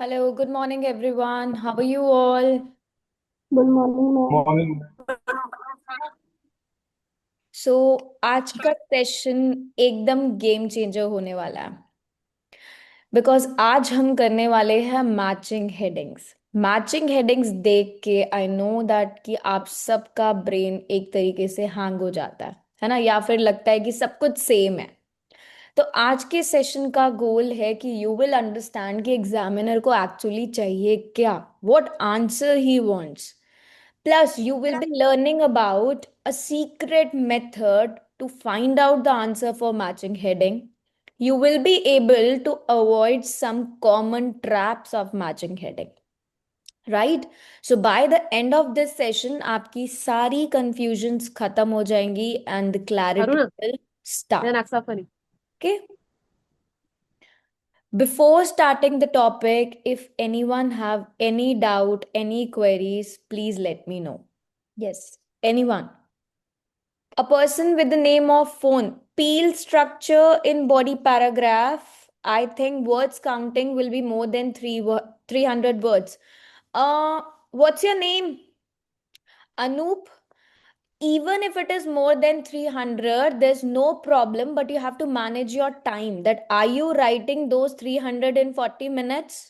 Hello, good morning everyone. How are you all? Good morning ma'am. Morning. So आज का session एकदम game changer होने वाला है बिकॉज आज हम करने वाले हैं मैचिंग हेडिंग्स। मैचिंग हेडिंग्स देख के आई नो दैट कि आप सबका ब्रेन एक तरीके से हैंग हो जाता है ना, या फिर लगता है कि सब कुछ सेम है। तो आज के सेशन का गोल है कि यू विल अंडरस्टैंड कि एग्जामिनर को एक्चुअली चाहिए क्या, what answer he wants. Plus, you will be learning about a secret method to find out the answer for matching heading. You will be able to avoid some common traps of matching heading. Right? So by the end of this session, आपकी सारी confusions खत्म हो जाएंगी and the clarity Arun will start. मैं नाक करी। Okay? Before starting the topic, if anyone have any doubt, any queries, please let me know. Yes, anyone. A person with the name of phone. Peel structure in body paragraph. I think words counting will be more than 300 words. What's your name? Anoop. Even if it is more than 300, there's no problem, but you have to manage your time. That are you writing those 340 minutes?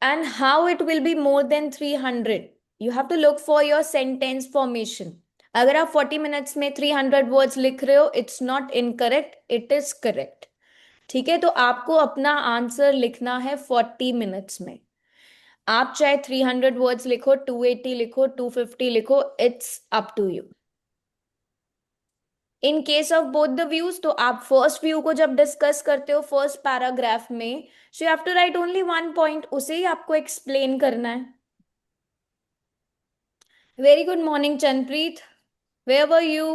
And how it will be more than 300? You have to look for your sentence formation. अगर आप 40 minutes में 300 words लिख रहे हो, it's not incorrect, it is correct. ठीक है, तो आपको अपना आंसर लिखना है 40 मिनट्स में। आप चाहे 300 वर्ड्स लिखो, 280 लिखो, 250 लिखो, it's up to you. In case of both the views, तो आप फर्स्ट व्यू को जब डिस्कस करते हो फर्स्ट पैराग्राफ में, so you have to write only one point, उसे ही आपको एक्सप्लेन करना है। Very good morning, Chanpreet. Where were you?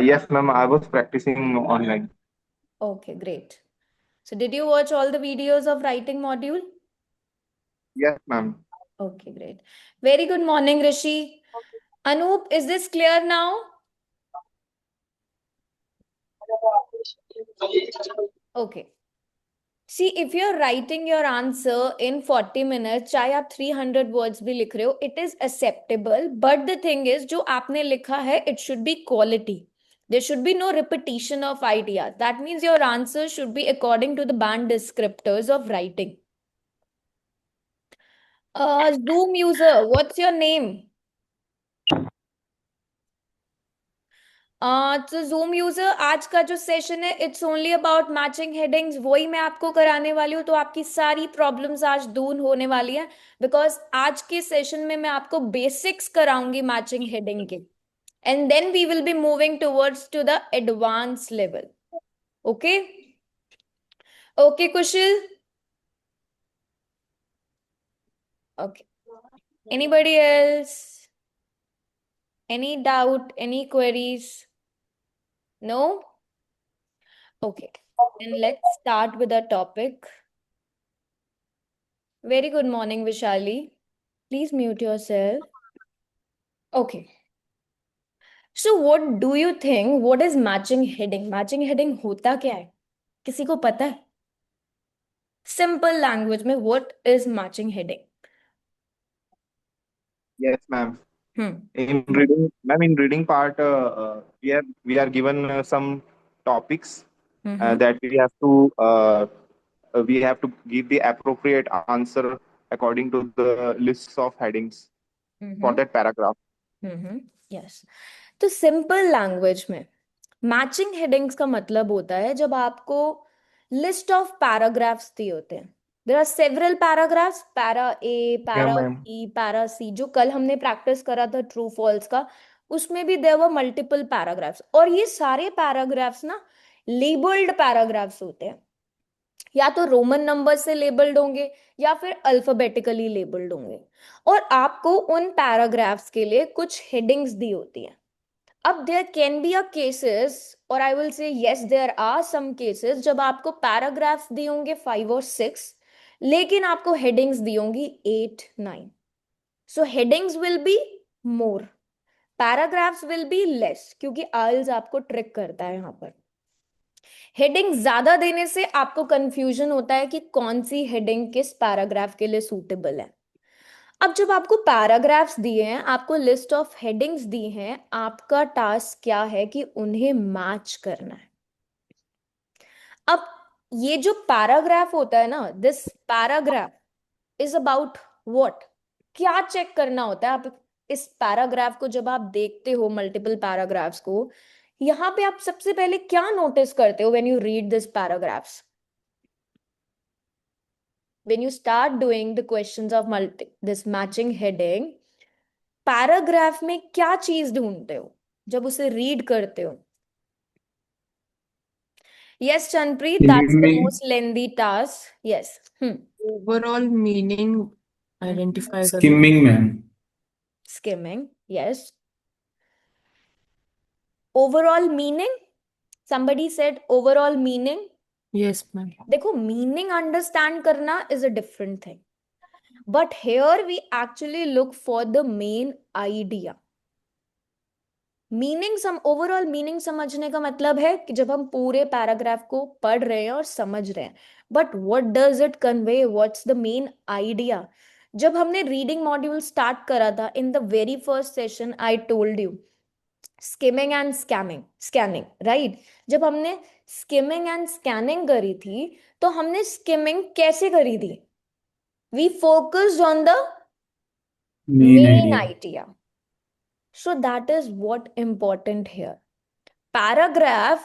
Yes, ma'am. I was practicing online. Okay, great. So, did you watch all the videos of writing module? Yes, ma'am. Okay, great. Very good morning, Rishi. Anoop, is this clear now? Okay. See, if you're writing your answer in 40 minutes, चाहे आप 300 words भी लिख रहे हो, it is acceptable. But the thing is, जो आपने लिखा है, it should be quality. There should be no repetition of ideas. That means your answer should be according to the band descriptors of writing. Zoom user, what's your name? तो zoom user, आज का जो session है it's only about matching headings, वही मैं आपको कराने वाली हूँ। तो आपकी सारी प्रॉब्लम्स आज दूर होने वाली है, बिकॉज आज के सेशन में मैं आपको बेसिक्स कराऊंगी मैचिंग हेडिंग के, and then we will be moving towards to the advance level. Okay okay Kushal. Okay, anybody else? Any doubt, any queries? No? Okay, then let's start with the topic. Very good morning, Vishali. Please mute yourself. Okay. So what do you think? What is matching heading? Matching heading होता क्या है? किसी को पता है? Simple language में what is matching heading? Yes, ma'am. Hmm. In reading, ma'am, in reading part, we are given some topics Mm-hmm. that we have to give the appropriate answer according to the lists of headings for Mm-hmm. that paragraph. Mm-hmm. Yes. तो simple language में matching headings का मतलब होता है जब आपको list of paragraphs दिए होते हैं। There are several paragraphs, para A, Yeah, para ma'am. B, para C, जो कल हमने प्रैक्टिस करा था ट्रू फॉल्स का, उसमें भी देयर वर मल्टीपल पैराग्राफ्स। और ये सारे पैराग्राफ्स ना लेबल्ड पैराग्राफ्स होते हैं, या तो रोमन नंबर से लेबल्ड होंगे या फिर अल्फाबेटिकली लेबल्ड होंगे। और आपको उन पैराग्राफ्स के लिए कुछ हेडिंग्स दी होती हैं। अब there can be a cases, और I will say yes there are some cases, जब आपको पैराग्राफ्स दिए होंगे 5 और 6, लेकिन आपको हेडिंग्स दी होंगी 8, 9। So headings will be more, paragraphs will be less, क्योंकि आइल्स आपको ट्रिक करता है यहाँ पर। हेडिंग ज्यादा देने से आपको कंफ्यूजन होता है कि कौन सी हेडिंग किस पैराग्राफ के लिए सूटेबल है। अब जब आपको पैराग्राफ्स दिए हैं, आपको लिस्ट ऑफ हेडिंग्स दी हैं, आपका टास्क क्या है कि उन्हें मैच करना है। अब ये जो पैराग्राफ होता है ना, this paragraph is about what, क्या चेक करना होता है आप इस पैराग्राफ को जब आप देखते हो, मल्टीपल पैराग्राफ्स को, यहां पे आप सबसे पहले क्या नोटिस करते हो when you read this paragraphs? when you start doing the questions of this matching heading, paragraph में क्या चीज ढूंढते हो जब उसे रीड करते हो? Yes, Chanpreet, that's the Skimming, most lengthy task. Yes. Overall meaning identify करना. skimming, ma'am. Skimming. Yes. Overall meaning. Somebody said overall meaning. Yes, ma'am. देखो, meaning understand करना is a different thing. But here we actually look for the main idea. Meaning overall meaning समझने का मतलब है कि जब हम पूरे पैराग्राफ को पढ़ रहे हैं और समझ रहे हैं, but what does it convey, what's the main idea? जब हमने रीडिंग मॉड्यूल स्टार्ट करा था, in the very first session I told you skimming and scanning, right? जब हमने स्किमिंग एंड स्कैनिंग करी थी, तो हमने स्किमिंग कैसे करी थी? We focused on the Main main idea. idea. So that is what important here. Paragraph,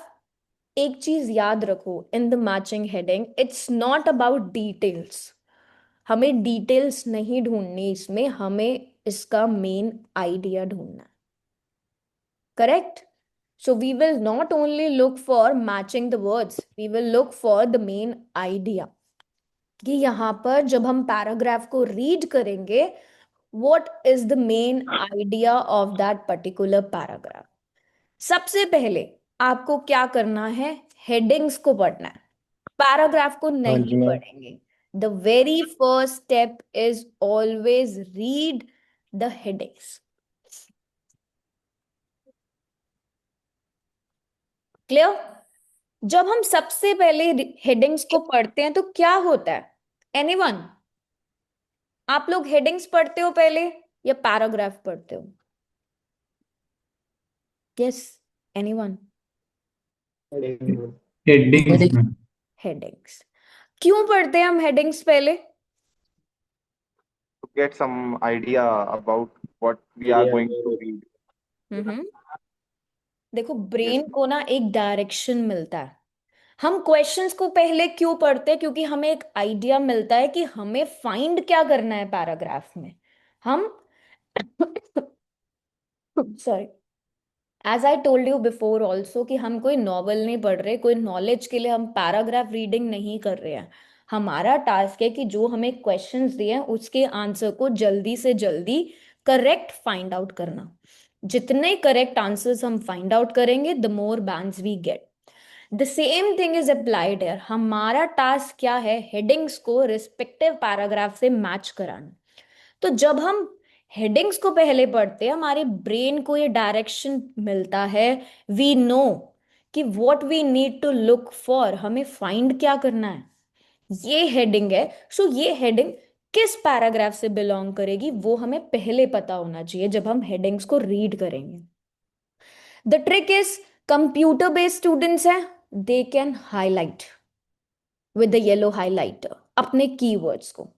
एक चीज याद रखो in the matching heading, it's not about details. हमें डिटेल्स नहीं ढूंढनी इसमें, हमें इसका मेन आइडिया ढूंढना है. Correct? So we will not only look for matching the words, we will look for the main idea. कि यहाँ पर जब हम पैराग्राफ को रीड करेंगे, what is the main idea of that particular paragraph? सबसे पहले आपको क्या करना है? हेडिंग्स को पढ़ना है, पैराग्राफ को नहीं पढ़ेंगे. The very first step is always read the headings. Clear? जब हम सबसे पहले हेडिंग्स को पढ़ते हैं तो क्या होता है? एनीवन? आप लोग हेडिंग्स पढ़ते हो पहले या पैराग्राफ पढ़ते हो? Yes, anyone? Headings, ma'am. Headings. क्यों पढ़ते हैं हम हेडिंग्स पहले? To get some idea about what we are going to read. देखो, ब्रेन को ना एक डायरेक्शन मिलता है. हम क्वेश्चंस को पहले क्यों पढ़ते हैं? क्योंकि हमें एक आइडिया मिलता है कि हमें फाइंड क्या करना है पैराग्राफ में. हम sorry, as I told you before also कि हम कोई नॉवल नहीं पढ़ रहे, कोई नॉलेज के लिए हम पैराग्राफ रीडिंग नहीं कर रहे हैं. हमारा टास्क है कि जो हमें क्वेश्चंस दिए हैं उसके आंसर को जल्दी से जल्दी करेक्ट फाइंड आउट करना. जितने करेक्ट आंसर्स हम फाइंड आउट करेंगे, the more bands we get. The same thing is applied here. हमारा टास्क क्या है? हेडिंग्स को रिस्पेक्टिव पैराग्राफ से मैच कराना. तो जब हम हेडिंग्स को पहले पढ़ते हैं, हमारे ब्रेन को ये डायरेक्शन मिलता है. वी नो कि what we need to look for, हमें फाइंड क्या करना है. ये हेडिंग है. सो ये हेडिंग किस पैराग्राफ से बिलोंग करेगी वो हमें पहले पता होना चाहिए जब हम हेडिंग्स को रीड करेंगे. The trick is, computer based students हैं, they can highlight with the yellow highlighter अपने कीवर्ड्स को.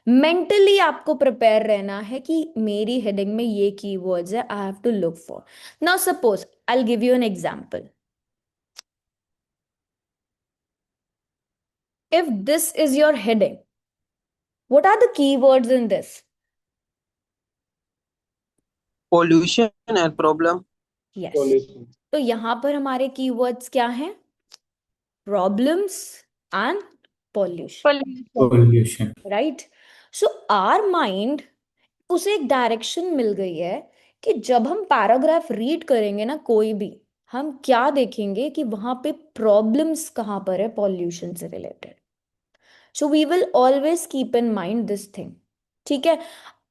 मेंटली आपको प्रिपेयर रहना है कि मेरी हेडिंग में ये कीवर्ड्स है, I have to look for. Now suppose I will give you an example. If this is your heading, what are the keywords in this? Pollution and problem. Yes. तो यहां पर हमारे keywords क्या हैं? Problems and pollution. Pollution. Right? So our mind, उसे एक direction मिल गई है कि जब हम पैराग्राफ रीड करेंगे ना कोई भी, हम क्या देखेंगे कि वहां पे प्रॉब्लम्स कहां पर है पॉल्यूशन से related. So we will always keep in mind this thing. ठीक है?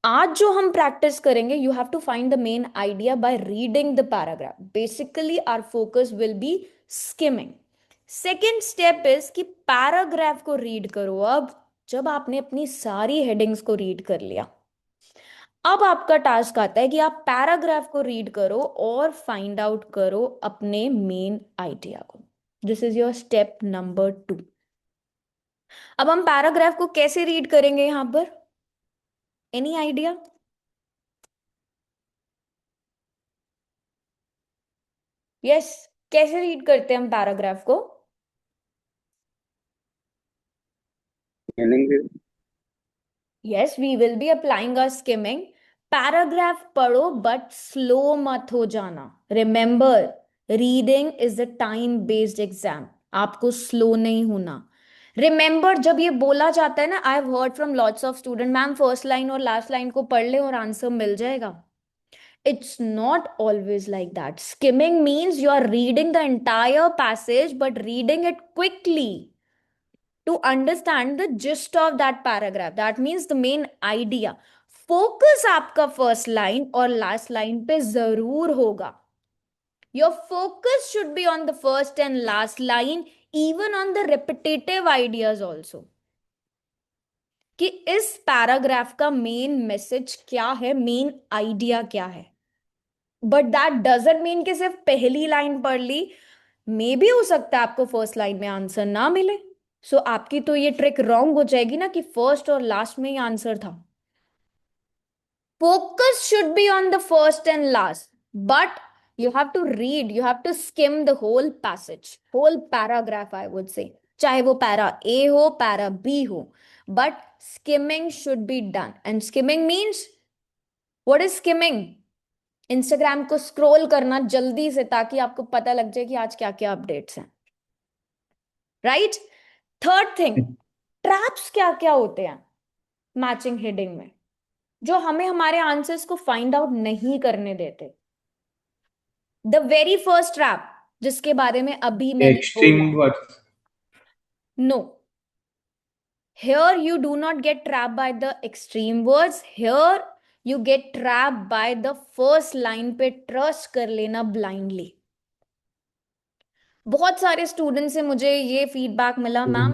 आज जो हम प्रैक्टिस करेंगे, you have to find the main idea by reading the paragraph. Basically our focus will be skimming. Second step is कि paragraph को read करो। अब जब आपने अपनी सारी हेडिंग्स को रीड कर लिया, अब आपका टास्क आता है कि आप पैराग्राफ को रीड करो और फाइंड आउट करो अपने मेन आइडिया को। This is your step number 2। अब हम पैराग्राफ को कैसे रीड करेंगे यहां पर? Any idea? यस, कैसे रीड करते हैं हम पैराग्राफ को? Yes, we will be applying a skimming. Paragraph पढ़ो बट स्लो मत हो जाना। Remember, reading is a time based exam, आपको स्लो नहीं होना। रिमेंबर, जब ये बोला जाता है ना, I have heard from lots of student, ma'am first line और लास्ट लाइन को पढ़ ले और आंसर मिल जाएगा। It's not always like that. Skimming means you are reading the entire passage but reading it quickly to understand the gist of that paragraph. That means the main idea. Focus आपका first line और last line पे जरूर होगा. Your focus should be on the first and last line, even on the repetitive ideas also. कि इस paragraph का main message क्या है, मेन आइडिया क्या है। बट दैट डजंट मीन कि सिर्फ पहली लाइन पढ़ ली, मे भी हो सकता है आपको फर्स्ट लाइन में आंसर ना मिले। सो आपकी तो ये ट्रिक रॉन्ग हो जाएगी ना कि फर्स्ट और लास्ट में ही आंसर था। Focus should be on the first and last, but you have to read, you have to skim the whole passage, whole paragraph, I would say, चाहे वो पैरा A हो पैरा B हो, but skimming should be done. And skimming means, what is skimming? Instagram को scroll करना जल्दी से ताकि आपको पता लग जाए कि आज क्या क्या अपडेट्स हैं, राइट? थर्ड थिंग, ट्रैप्स क्या क्या होते हैं मैचिंग हेडिंग में जो हमें हमारे आंसर्स को फाइंड आउट नहीं करने देते? द वेरी फर्स्ट ट्रैप जिसके बारे में अभी मैंने Extreme बोला, words. No, here you do not get trapped by the extreme words, here you get trapped by the first line पे ट्रस्ट कर लेना blindly. बहुत सारे स्टूडेंट से मुझे ये फीडबैक मिला, मैम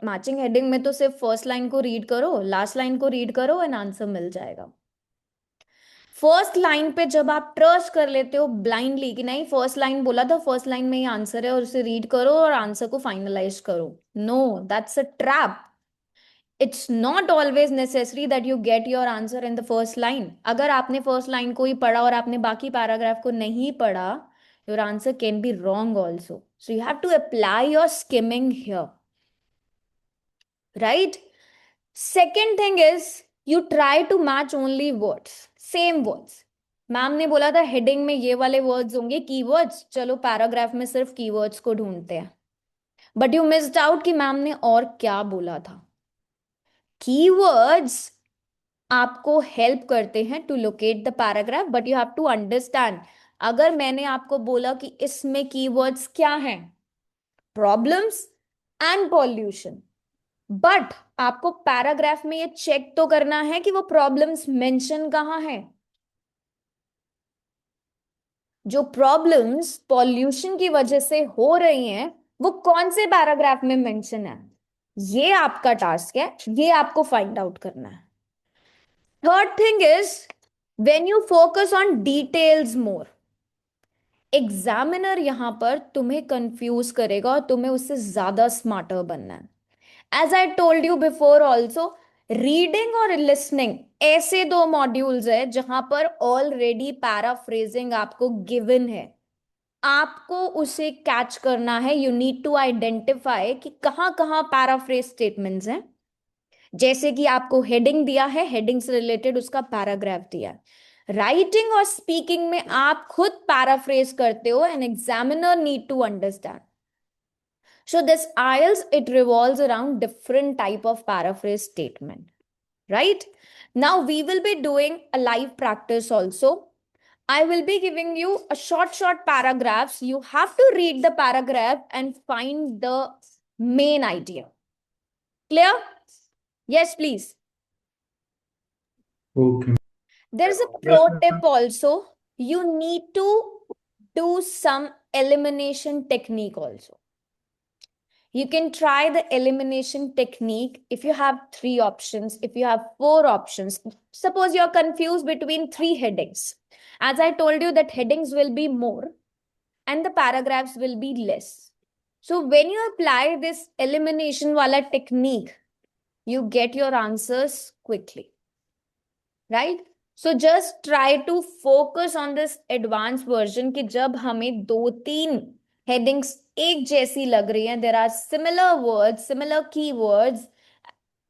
मैचिंग हेडिंग में तो सिर्फ फर्स्ट लाइन को रीड करो, लास्ट लाइन को रीड करो एंड आंसर मिल जाएगा। फर्स्ट लाइन पे जब आप ट्रस्ट कर लेते हो ब्लाइंडली कि नहीं फर्स्ट लाइन बोला था, फर्स्ट लाइन में ही आंसर है और उसे रीड करो और आंसर को फाइनलाइज करो, no, that's a trap. It's not always necessary that you get your answer in the first line. अगर आपने फर्स्ट लाइन को ही पढ़ा और आपने बाकी पैराग्राफ को नहीं पढ़ा, your answer can be wrong also. So you have to apply your skimming here. Right? Second thing is you try to match only words, same words. Ma'am ने बोला था हेडिंग में ये वाले वर्ड्स होंगे कीवर्ड्स, चलो पैराग्राफ में सिर्फ कीवर्ड्स को ढूंढते हैं। बट यू मिस्ड आउट कि मैम ने और क्या बोला था। कीवर्ड्स आपको हेल्प करते हैं to locate the paragraph, but you have to understand, अगर मैंने आपको बोला कि इसमें कीवर्ड्स क्या हैं, प्रॉब्लम्स एंड पॉल्यूशन, बट आपको पैराग्राफ में ये चेक तो करना है कि वो प्रॉब्लम्स मेंशन कहाँ है। जो प्रॉब्लम्स पॉल्यूशन की वजह से हो रही हैं वो कौन से पैराग्राफ में मेंशन है, ये आपका टास्क है, ये आपको फाइंड आउट करना है। Third thing is when you focus on details more, examiner यहां पर तुम्हें कंफ्यूज करेगा और तुम्हें उससे ज्यादा स्मार्टर बनना है। As I told you before also, reading और लिसनिंग ऐसे दो मॉड्यूल्स है जहां पर ऑलरेडी पैराफ्रेजिंग आपको गिवन है, आपको उसे कैच करना है। यू नीड टू आइडेंटिफाई कि कहां कहां पैराफ्रेज स्टेटमेंट्स हैं। जैसे कि आपको हेडिंग दिया है, हेडिंग से रिलेटेड उसका पैराग्राफ दिया है। राइटिंग और स्पीकिंग में आप खुद पैराफ्रेज करते हो, an examiner need to understand. So this IELTS, it revolves around different type of paraphrase statement, right? Now we will be doing a live practice also. I will be giving you a short paragraphs. You have to read the paragraph and find the main idea. Clear? Yes, please. Okay. There is a pro tip also. You need to do some elimination technique also. You can try the elimination technique if you have 3 options, if you have 4 options. Suppose you're confused between 3 headings. As I told you that headings will be more and the paragraphs will be less. So when you apply this elimination wala technique, you get your answers quickly, right? So just try to focus on this advanced version कि जब हमें 2-3 headings एक जैसी लग रही हैं, there are similar words, similar keywords,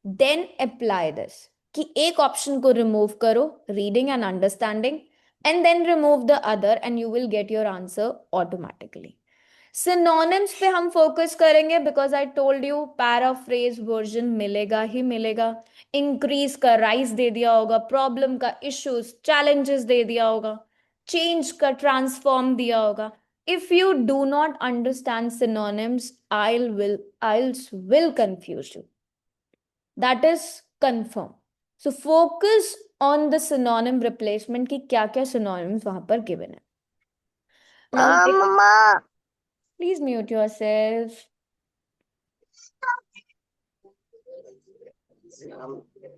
then apply this कि एक option को remove करो, reading and understanding, and then remove the other and you will get your answer automatically. Synonyms पे हम focus करेंगे because I told you paraphrase version मिलेगा ही मिलेगा. Increase का rise दे दिया होगा, problem का issues, challenges दे दिया होगा, change का transform दिया होगा. If you do not understand synonyms, I'll confuse you. That is confirm. So focus on the synonym replacement कि क्या क्या synonyms वहां पर given है. Now, please mute yourself.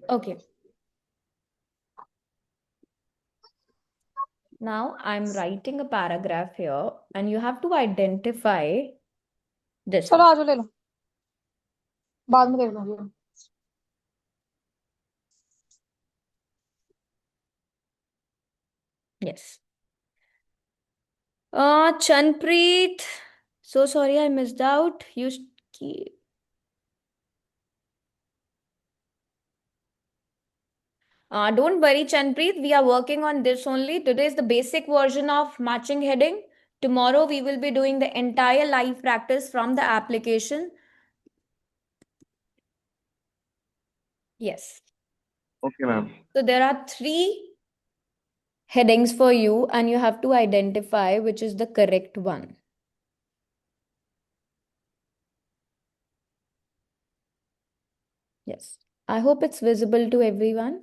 Okay. Now I'm writing a paragraph here and you have to identify this चलो one. आज ले लो बाद में देख लूंगी Yes. Chanpreet. So sorry I missed out. Don't worry, Chanpreet. We are working on this only. Today is the basic version of matching heading. Tomorrow we will be doing the entire live practice from the application. Yes. Okay, ma'am. So there are 3 headings for you and you have to identify which is the correct one. Yes. I hope it's visible to everyone.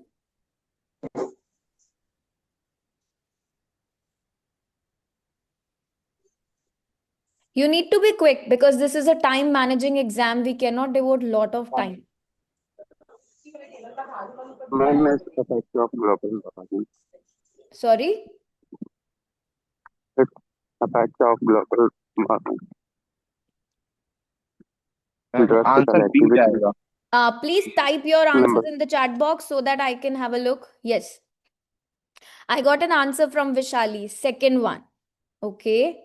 You need to be quick because this is a time managing exam. We cannot devote lot of time. Ma'am, is effect of global warming. Sorry? Effect of global warming. Ma'am, Drastic answer B activity. जाएगा. Please type your answers Number. in the chat box so that I can have a look. Yes. I got an answer from Vishali. Second one. Okay.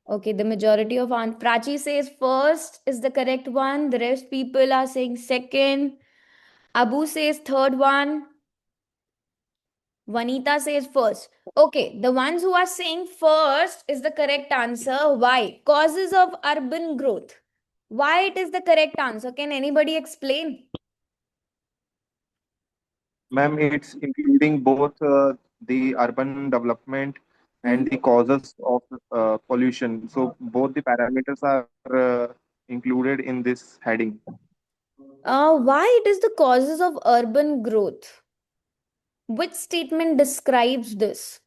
Okay, the majority of Prachi says first is the correct one. The rest people are saying second. Abu says third one. Vanita says first. Okay, the ones who are saying first is the correct answer. Why? Causes of urban growth. Why it is the correct answer? Can anybody explain? Ma'am, it's including both the urban development and the causes of pollution. So both the parameters are included in this heading. Why it is the causes of urban growth? Which statement describes this?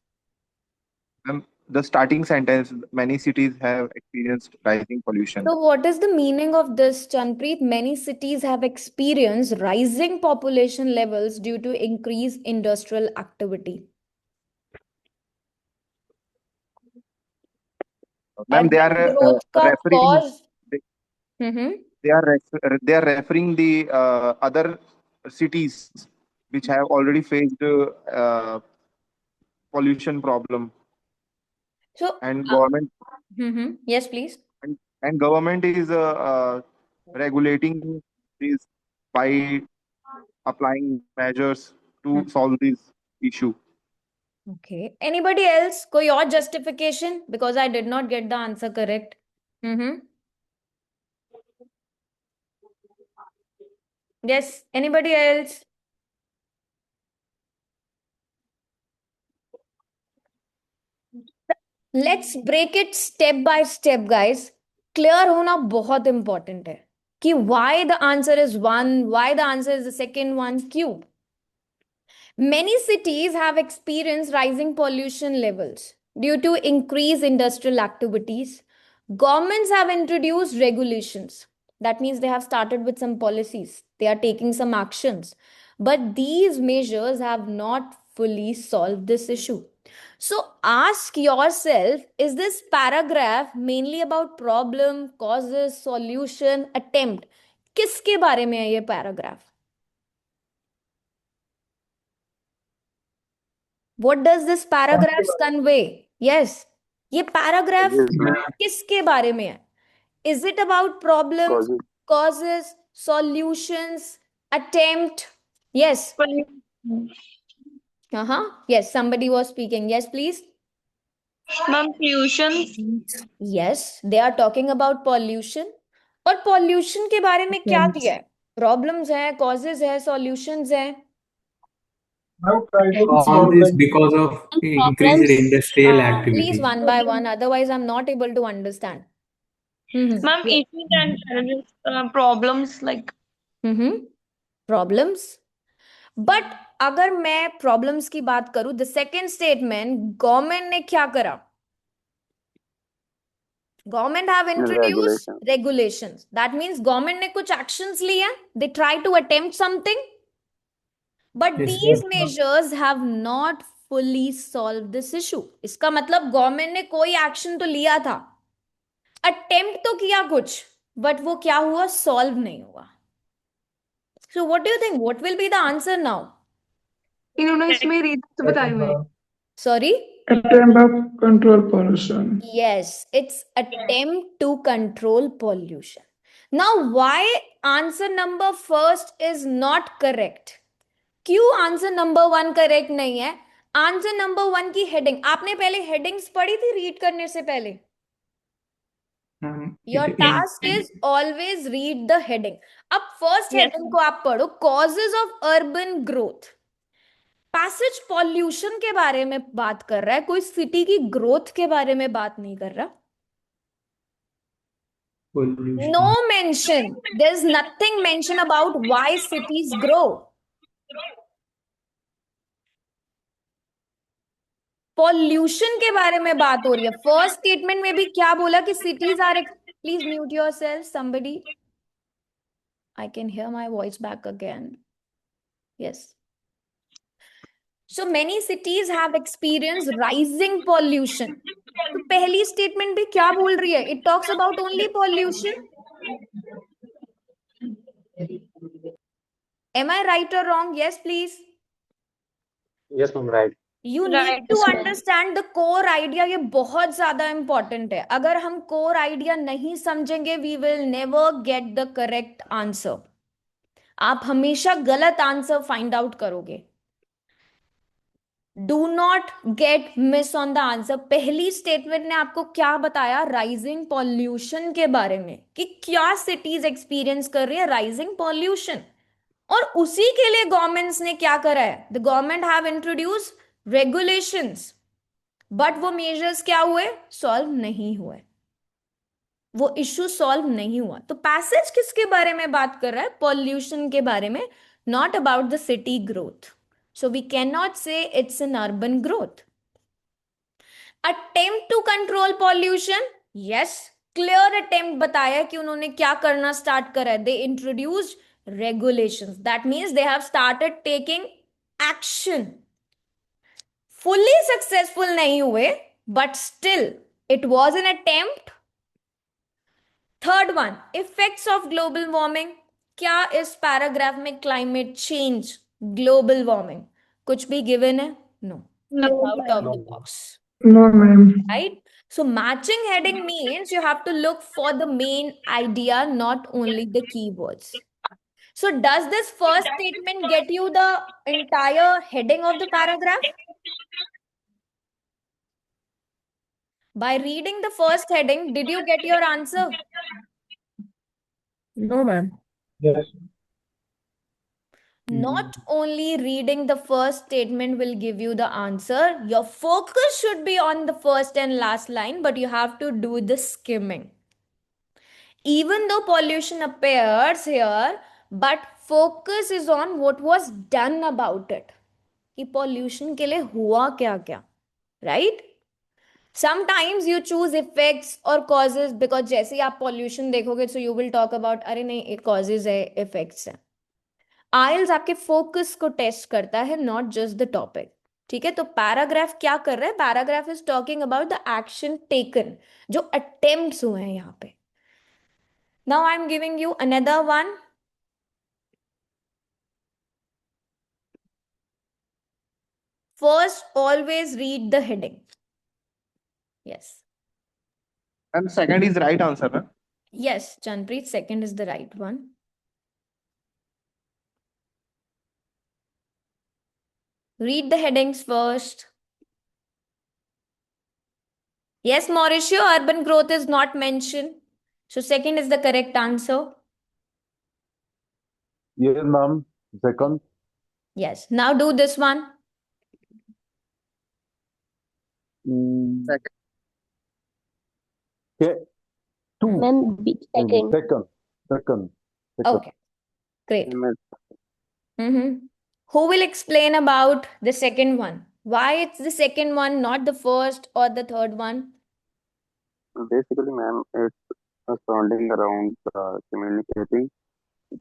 The starting sentence, many cities have experienced rising pollution. So what is the meaning of this, Chanpreet? Many cities have experienced rising population levels due to increased industrial activity. Ma'am, they are Urban growth का referring. cause. They are referring the other cities which have already faced pollution problem, So and government yes, please. and government is regulating this by applying measures to solve this issue. Okay. Anybody else? कोई और justification? Because I did not get the answer correct. Yes. Anybody else? Let's break it step by step, guys. Clear होना बहुत important है कि why the answer is 1, why the answer is the second one, क्यों? Many cities have experienced rising pollution levels due to increased industrial activities. Governments have introduced regulations. That means they have started with some policies, they are taking some actions. But these measures have not fully solved this issue. So ask yourself, is this paragraph mainly about problem, causes, solution, attempt? किसके बारे में है ये paragraph? What does this paragraph convey? Yes. ये paragraph Yes, किसके बारे में है? Is it about problems, causes. causes, solutions, attempt? Yes. Yes, somebody was speaking. Yes, please. Ma'am, pollution. Yes, they are talking about pollution. और pollution के बारे में क्या दिया है? Problems है, causes है, solutions है. All this because of increased industrial Please activity. one by one, otherwise I'm not able to understand. Ma'am, issues and challenges, problems like. Problems. But अगर मैं problems की बात करूं, the second statement, government ने क्या करा? Government have introduced regulations. That means government ने कुछ actions लिए, they try to attempt something. But Yes, these sir. measures have not fully solved this issue. इसका मतलब government ने कोई action तो लिया था, attempt तो किया कुछ, but वो क्या हुआ? Solve नहीं हुआ. So what do you think? What will be the answer now? इन्होंने इसमें रीजन बताए हुए हैं. Sorry? Attempt of control pollution. Yes, it's attempt to control pollution. Now, why answer number first is not correct? क्यों answer number 1 correct नहीं है? Answer number 1 की heading, आपने पहले हेडिंग्स पढ़ी थी रीड करने से पहले? Your task is always read the heading. अब फर्स्ट हेडिंग को आप पढ़ो, causes of urban growth. Passage pollution के बारे में बात कर रहा है, कोई सिटी की ग्रोथ के बारे में बात नहीं कर रहा. Pollution. No mention. There's nothing mentioned about why cities grow. Pollution के बारे में बात हो रही है. फर्स्ट स्टेटमेंट में भी क्या बोला कि cities are. Please mute yourself, somebody. I can hear my voice back again. Yes. So many cities have experienced rising pollution. तो पहली स्टेटमेंट भी क्या बोल रही है? It talks about only pollution. Am I right or wrong? Yes, please. Yes, ma'am, right. You need to understand the core idea. ये बहुत ज्यादा important है. अगर हम core idea नहीं समझेंगे, we will never get the correct answer. आप हमेशा गलत आंसर फाइंड आउट करोगे. Do not get miss on the answer. पहली स्टेटमेंट ने आपको क्या बताया? राइजिंग पॉल्यूशन के बारे में, कि क्या सिटीज एक्सपीरियंस कर रही है राइजिंग पॉल्यूशन. और उसी के लिए गवर्नमेंट्स ने क्या करा है? The government have introduce regulations. But वो मेजर्स क्या हुए? सॉल्व नहीं हुए. वो इश्यू सॉल्व नहीं हुआ. तो पैसेज किसके बारे में बात कर रहा है? पॉल्यूशन के बारे में, not about the city growth. So we cannot say it's an urban growth. Attempt to control pollution. Yes, clear attempt बताया कि उन्होंने क्या करना स्टार्ट करा है. They introduced regulations. That means they have started taking action. Fully successful नहीं हुए, but still it was an attempt. Third one, effects of global warming. क्या इस पैराग्राफ में क्लाइमेट चेंज, ग्लोबल वार्मिंग कुछ भी गिवन है? No. Out of the box. No, ma'am. Right? So matching heading means you have to look for the main idea, not only the keywords. So does this first statement get you the entire heading of the paragraph? By reading the first heading, did you get your answer? No, ma'am. Yes. Not only reading the first statement will give you the answer, your focus should be on the first and last line, but you have to do the skimming. Even though pollution appears here, but focus is on what was done about it. कि pollution के लिए हुआ क्या क्या, right? Sometimes you choose effects और causes, because जैसे ही आप pollution देखोगे सो यू विल टॉक अबाउट अरे नहीं एक कॉजेज है इफेक्ट्स है। आइल्स आपके फोकस को टेस्ट करता है, नॉट जस्ट द टॉपिक। ठीक है, तो पैराग्राफ क्या कर रहा है? Paragraph is talking about the action taken, जो अटेम्प्ट्स हुए हैं यहाँ पे। Now I am giving you another one. First, always read the heading. Yes. And second is right answer, na? Yes, Chanpreet, second is the right one. Read the headings first. Yes, Mauricio, urban growth is not mentioned. So second is the correct answer. Yes, ma'am. Second. Yes. Now do this one. Second. Okay. Two. Ma'am, second. Second. Okay. Great. Who will explain about the second one? Why it's the second one, not the first or the third one? Basically, ma'am, it's surrounding around communicating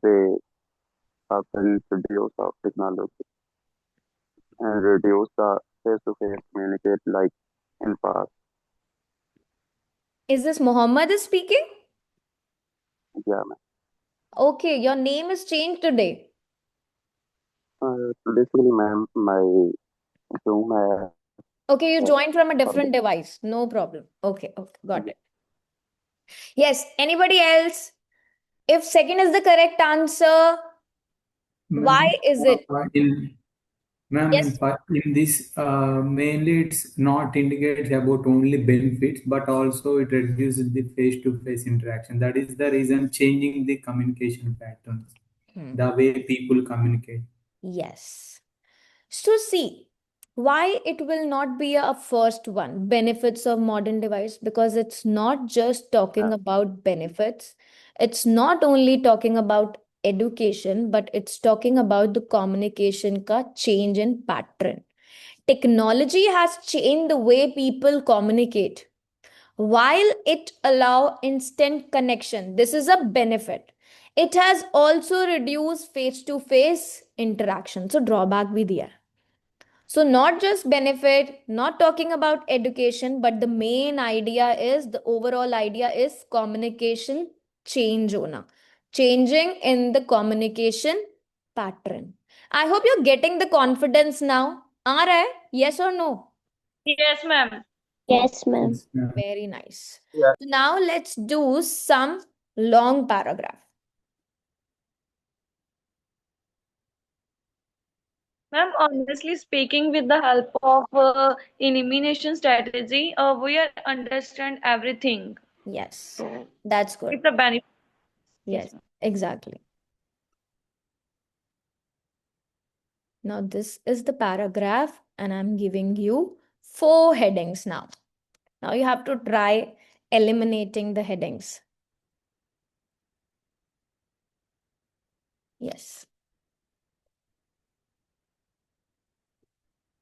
the videos of technology and reduce the face-to-face communicate like in past. Is this Muhammad is speaking? Yeah, ma'am. Okay, your name is changed today. Basically, ma'am, my Zoom Okay, you joined from a different device. No problem. Okay, got it. Yes, anybody else? If second is the correct answer, why is it? Ma'am, Yes. in this, mainly it's not indicates about only benefits, but also it reduces the face-to-face interaction. That is the reason changing the communication patterns, the way people communicate. Yes. So see, why it will not be a first one, benefits of modern device, because it's not just talking about benefits. It's not only talking about education, but it's talking about the communication ka change in pattern. Technology has changed the way people communicate. While it allow instant connection, this is a benefit. It has also reduced face-to-face interaction. So drawback bhi diya. So not just benefit, not talking about education, but the main idea is, the overall idea is communication change hona. Changing in the communication pattern. I hope you're getting the confidence now. Aa raha hai? Yes or no? Yes, ma'am. Yes, ma'am. Yes, ma'am. Very nice. Yeah. So now let's do some long paragraph. Ma'am, honestly speaking, with the help of elimination strategy, we are understand everything. Yes, that's good. It's a benefit. Yes, exactly. Now this is the paragraph and I'm giving you 4 headings now. Now you have to try eliminating the headings. Yes.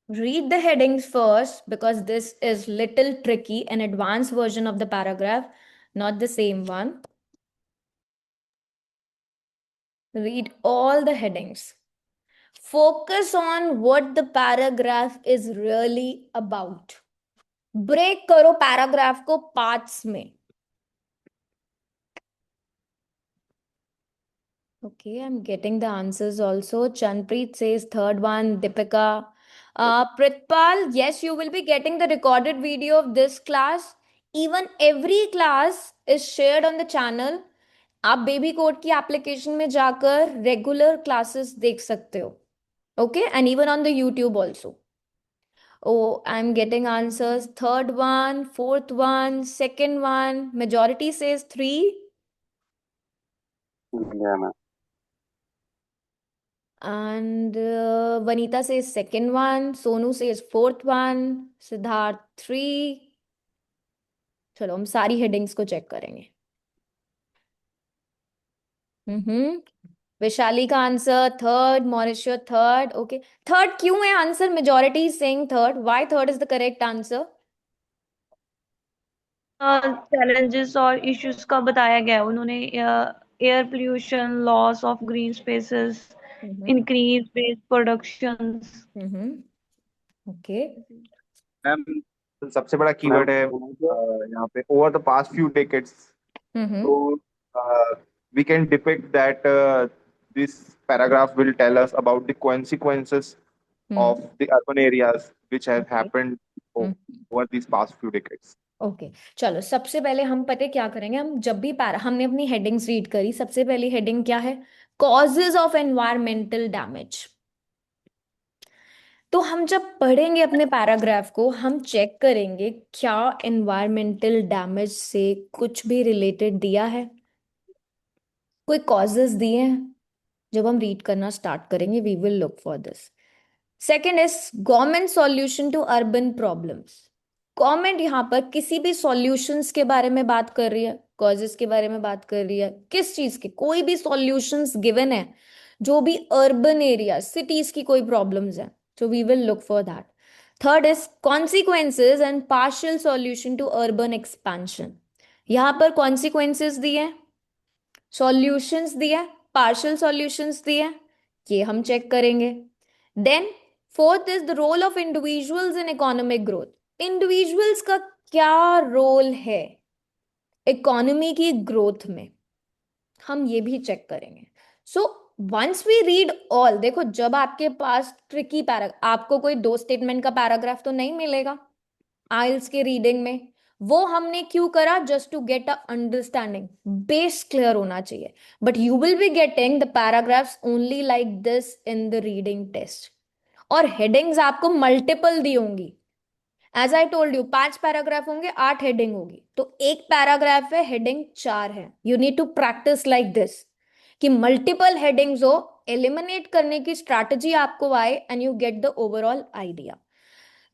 Read the headings first, because this is little tricky, an advanced version of the paragraph, not the same one. Read all the headings. Focus on what the paragraph is really about. Break करो paragraph को parts में. Okay, I'm getting the answers also. Chanpreet says third one. Deepika. Pritpal, yes, you will be getting the recorded video of this class. Even every class is shared on the channel. आप baby code की application में जाकर regular classes देख सकते हो. Okay, and even on the YouTube also. Oh, I'm getting answers. Third one, fourth one, second one. Majority says 3. Yeah, ma'am. And Vanita says second one. Sonu says fourth one. Siddharth 3. चलो हम सारी headings को check करेंगे. Vishali का answer third, Mauricio third. Okay, third क्यों है answer? Majority is saying third. Why third is the correct answer? Challenges और issues का बताया गया है उन्होंने. Air pollution, loss of green spaces, increase waste productions. Okay. Ma'am सबसे बड़ा कीवर्ड है यहाँ पे over the past few decades. So we can depict that this paragraph will tell us about the consequences of the urban areas which have happened over these past few decades. Okay, चलो सबसे पहले हम पता है क्या करेंगे. हम जब भी हमने अपनी हेडिंग्स रीड करी, सबसे पहली हेडिंग क्या है? Causes of environmental damage. तो हम जब पढ़ेंगे अपने पैराग्राफ को, हम चेक करेंगे क्या एनवायरमेंटल डैमेज से कुछ भी रिलेटेड दिया है, कोई कॉजेज दिए हैं. जब हम रीड करना स्टार्ट करेंगे we will look for this. Second is government solution to urban problems. Government यहाँ पर किसी भी सॉल्यूशंस के बारे में बात कर रही है, कॉजेस के बारे में बात कर रही है, किस चीज के? कोई भी सॉल्यूशंस गिवन है जो भी अर्बन एरिया, सिटीज की कोई प्रॉब्लम्स है, so we will look for that. Third is consequences and partial solution to urban expansion. यहाँ पर consequences दिए, solutions दिए, partial solutions दिए, ये हम चेक करेंगे. Then fourth is the role of individuals in economic growth. Individuals का क्या रोल है इकोनॉमी की ग्रोथ में, हम ये भी चेक करेंगे. So once we read all, देखो जब आपके पास ट्रिकी आपको कोई 2 स्टेटमेंट का पैराग्राफ तो नहीं मिलेगा आइल्स के रीडिंग में. वो हमने क्यों करा? Just to get a understanding, base clear होना चाहिए. But you will be getting the paragraphs only like this in the reading test. और हेडिंग्स आपको मल्टीपल दी होंगी. As I told you 5 paragraph होंगे, 8 हेडिंग होगी, तो एक पैराग्राफ है, हेडिंग 4 है. You need to practise like this कि मल्टीपल हेडिंग्स हो, एलिमिनेट करने की स्ट्रैटेजी आपको आए and you get the overall idea.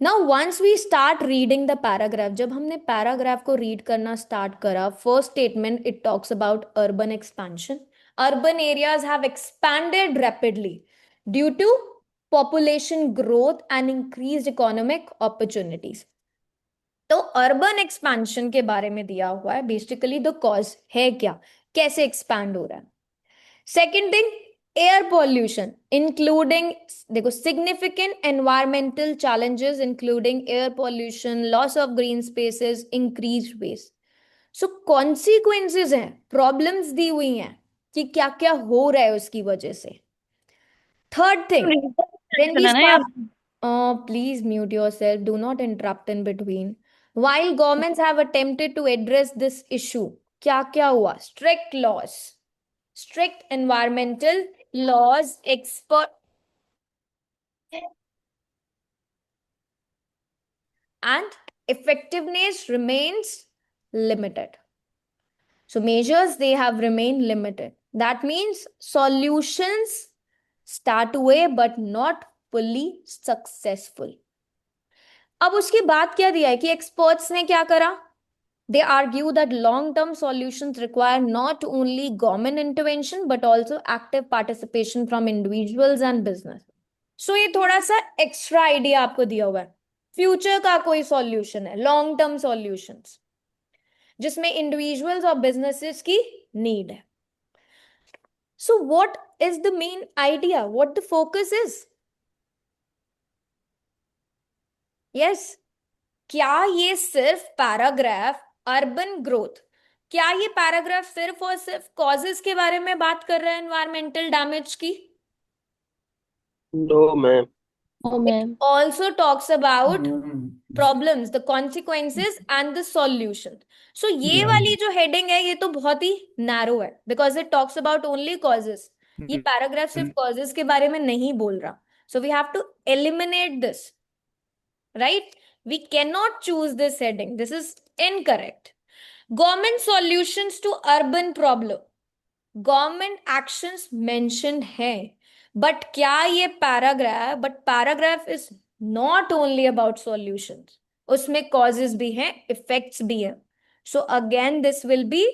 Now once we start reading the paragraph, जब हमने पैराग्राफ को रीड करना स्टार्ट करा, first statement it talks about urban expansion. Urban areas have expanded rapidly due to population growth and increased economic opportunities. तो urban expansion के बारे में दिया हुआ है, बेसिकली द कॉज है क्या, कैसे एक्सपैंड हो रहा है. Second thing, air pollution including, देखो significant environmental challenges including air pollution, loss of green spaces, increase waste. So consequences हैं, प्रॉब्लम्स दी हुई हैं कि क्या क्या हो रहा है उसकी वजह से. Third thing, when we start, please mute yourself, do not interrupt in between. While governments have attempted to address this issue, क्या क्या हुआ? Strict laws, strict environmental laws, expert and effectiveness remains limited. So measures, they have remained limited. That means solutions start away but not fully successful. अब उसके बाद क्या दिया है कि एक्सपर्ट्स ने क्या करा? They argue that long-term solutions require not only government intervention but also active participation from individuals and business. So ये थोड़ा सा एक्स्ट्रा आइडिया आपको दिया हुआ है. फ्यूचर का कोई सॉल्यूशन है, लॉन्ग टर्म सॉल्यूशंस, जिसमें इंडिविजुअल्स और बिजनेसेस की नीड है. So what is the main idea? What the focus is? Yes. क्या ये सिर्फ पैराग्राफ अर्बन ग्रोथ, क्या ये पैराग्राफ सिर्फ और सिर्फ कॉजेस के बारे में बात कर रहा है एनवायरमेंटल डैमेज की? No, ma'am. Oh, ma'am. Also talks about problems, the consequences and the solution. So ये वाली जो हेडिंग है ये तो बहुत ही नैरो है because it talks about only causes. ये पैराग्राफ सिर्फ कॉजेस के बारे में नहीं बोल रहा. So we have to eliminate this, right? We cannot choose this heading. This is incorrect. Government solutions to urban problem. Government actions mentioned है, but क्या ये paragraph? But paragraph is not only about solutions. उसमें causes भी हैं, effects भी हैं. So again, this will be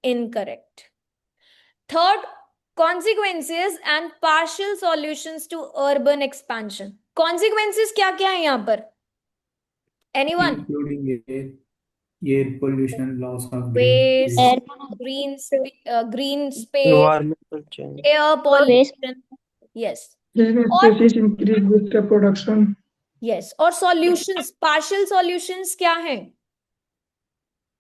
incorrect. Third, Consequences and partial solutions to urban expansion. Consequences क्या क्या है यहाँ पर? Anyone? Including air pollution, loss of Waste, Air green space, Environmental change. air waste. pollution. Yes. Green और species increase vegetable production. yes. और solutions, partial solutions क्या है?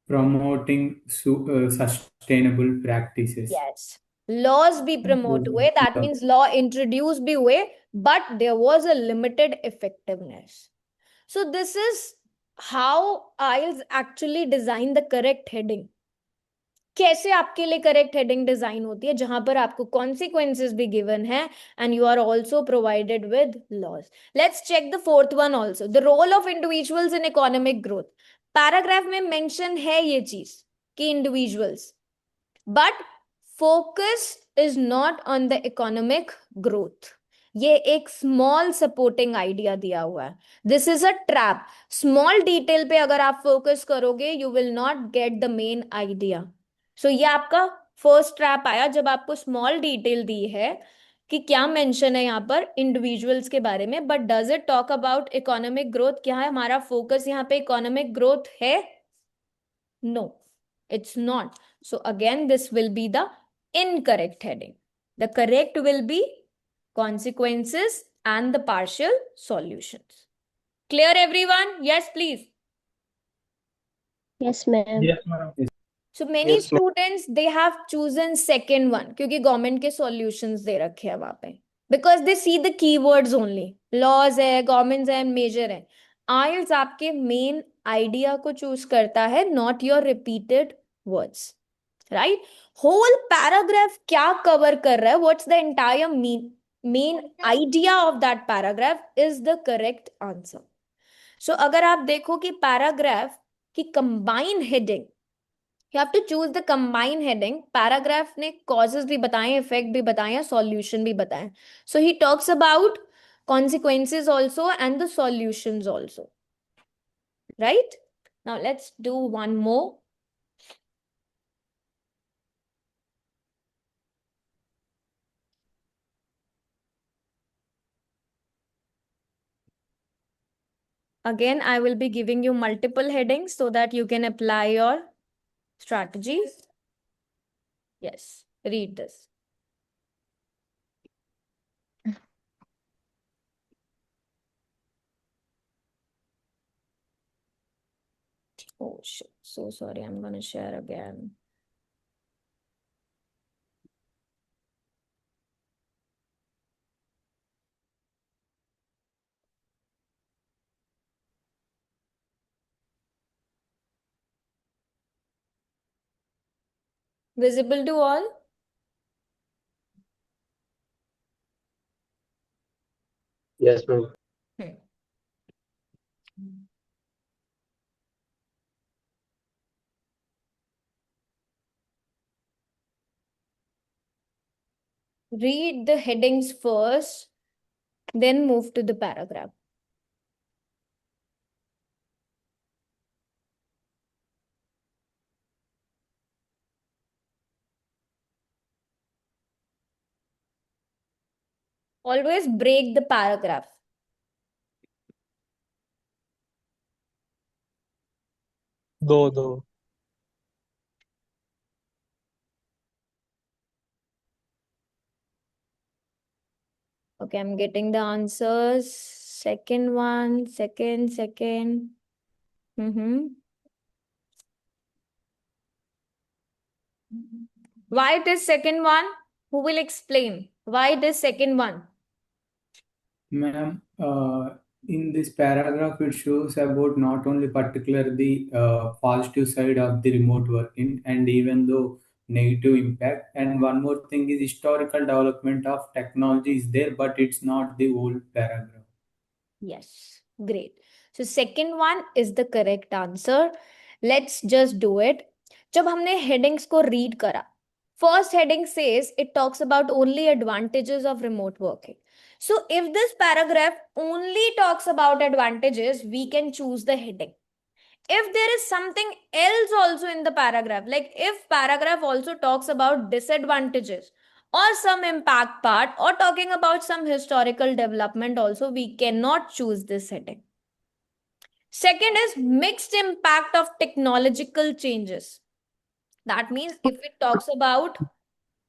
promoting sustainable practices. Yes. Laws be promote हुए, that means law introduce भी हुए, but there was a limited effectiveness. So this is how IELTS actually design the correct heading. कैसे आपके लिए correct heading design होती है जहां पर आपको कॉन्सिक्वेंसेस भी गिवन है and you are also provided with laws. Let's check the fourth one also, the role of individuals in economic growth. Paragraph में मेंशन है ये चीज कि individuals, but focus is not on the economic growth. ये एक small supporting idea दिया हुआ है. This is a trap. Small detail पे अगर आप फोकस करोगे you will not get the main idea. So ये आपका फर्स्ट ट्रैप आया जब आपको स्मॉल डिटेल दी है कि क्या मेंशन है यहाँ पर इंडिविजुअल्स के बारे में, but does it talk about economic growth? क्या है हमारा फोकस यहाँ पे इकोनॉमिक ग्रोथ है? No, it's not. So again, this will be the incorrect heading. The correct will be consequences and the partial solutions. Clear everyone? Yes, please. Yes, ma'am. Yes, ma'am. So many Yes, ma'am. students, they have chosen second one क्योंकि government के solutions दे रखे हैं वहां पे, because they see the keywords only. Laws है, governments है, major है. IELTS आपके main idea को choose करता है, not your repeated words. Right? Whole paragraph क्या cover कर रहा है? What's the entire main idea of that paragraph is the correct answer. So अगर आप देखो कि paragraph की combine heading, you have to choose the combine heading. Paragraph ने causes भी बताए, effect भी बताए, solution भी बताए. So he talks about consequences also and the solutions also. Right? Now let's do one more. Again, I will be giving you multiple headings so that you can apply your strategies. Yes, read this. Oh shit, so sorry, I'm gonna share again. Visible to all? Yes, ma'am. Read the headings first, then move to the paragraph. Always break the paragraph. दो. Okay, I'm getting the answers. Second one, second. Why it is second one? Who will explain? Why it is second one? Ma'am, in this paragraph, it shows about not only particular the positive side of the remote working and even though negative impact. And one more thing is historical development of technology is there, but it's not the whole paragraph. Yes, great. So second one is the correct answer. Let's just do it. जब हमने headings को read करा, first heading says it talks about only advantages of remote working. So if this paragraph only talks about advantages, we can choose the heading. If there is something else also in the paragraph, like if paragraph also talks about disadvantages or some impact part or talking about some historical development also, we cannot choose this heading. Second is mixed impact of technological changes. That means if it talks about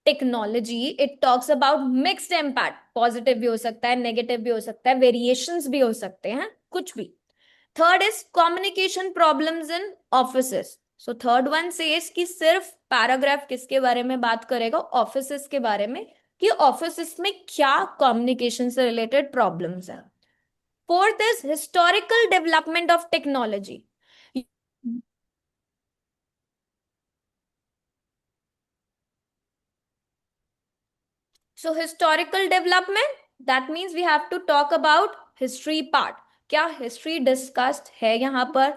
technology, it talks about mixed impact, positive भी हो सकता है, negative भी हो सकता है, variations भी हो सकते हैं, कुछ भी. Third is communication problems in offices. So third one says कि सिर्फ पैराग्राफ किसके बारे में बात करेगा, ऑफिसेस के बारे में, कि ऑफिसेस में क्या कम्युनिकेशन से रिलेटेड प्रॉब्लम्स है. Fourth is historical development of technology. So historical development, that means we have to talk about history part. क्या history discussed है यहाँ पर,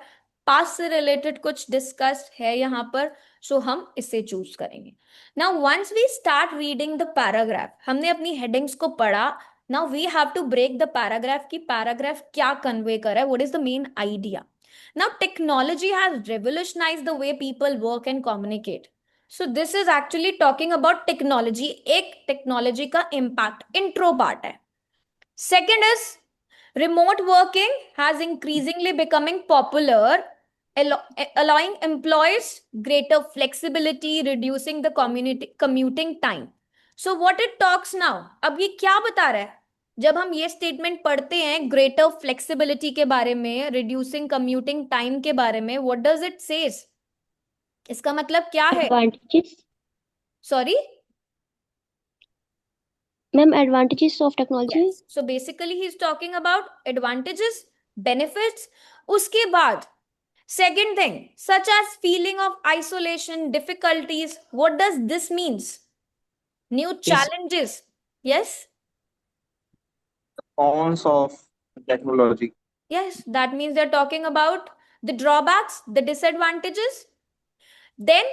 past से related कुछ discussed है यहाँ पर, so हम इसे choose करेंगे. Now once we start reading the paragraph, हमने अपनी headings को पढ़ा, now we have to break the paragraph कि paragraph क्या convey कर रहा है, what is the main idea. Now technology has revolutionized the way people work and communicate. So this is actually talking about technology. एक technology का impact, intro part है. Second is remote working has increasingly becoming popular, allowing employees greater flexibility, reducing the commuting time. So what it talks now? अब ये क्या बता रहा है? जब हम ये स्टेटमेंट पढ़ते हैं greater flexibility के बारे में, reducing commuting time के बारे में, what does it says? इसका मतलब क्या है? Advantages. Sorry? Ma'am, advantages of technology. Yes. So basically he's talking about advantages, benefits. उसके बाद second thing, such as feeling of isolation, difficulties. What does this means? New challenges. Yes? Cons of technology. Yes, that means they're talking about the drawbacks, the disadvantages. Then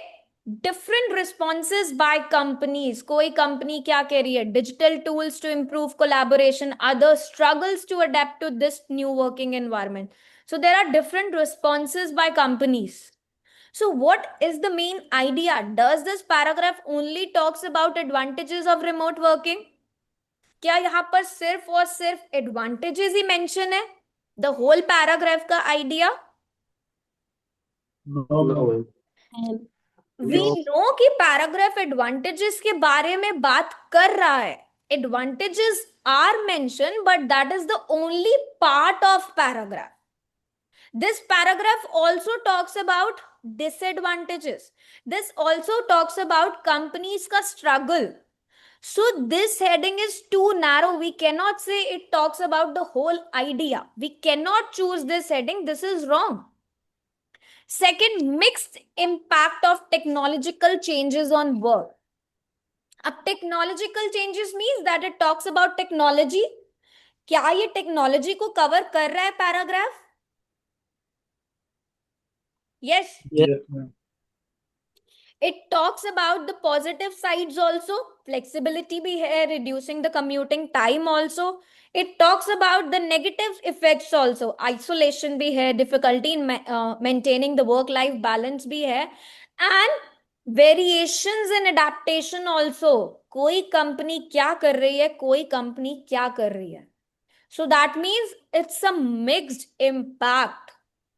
different responses by companies. कोई company क्या कह रही है? Digital tools to improve collaboration, other struggles to adapt to this new working environment. So there are different responses by companies. So what is the main idea? Does this paragraph only talks about advantages of remote working? क्या यहाँ पर सिर्फ और सिर्फ advantages ही mention है? The whole paragraph का idea? No. We know कि paragraph advantages के बारे में बात कर रहा है. Advantages are mentioned, but that is the only part of paragraph. This paragraph also talks about disadvantages. This also talks about companies का struggle. So this heading is too narrow. We cannot say it talks about the whole idea. We cannot choose this heading. This is wrong. Second, mixed impact of technological changes on work. अब technological changes means that it talks about technology. क्या ये technology को cover कर रहा है paragraph? Yes. Yes. It talks about the positive sides also. Flexibility भी है, reducing the commuting time also. It talks about the negative effects also. Isolation भी है, difficulty in maintaining the work-life balance भी है, and variations in adaptation also. कोई company क्या कर रही है, कोई company क्या कर रही है. So that means it's a mixed impact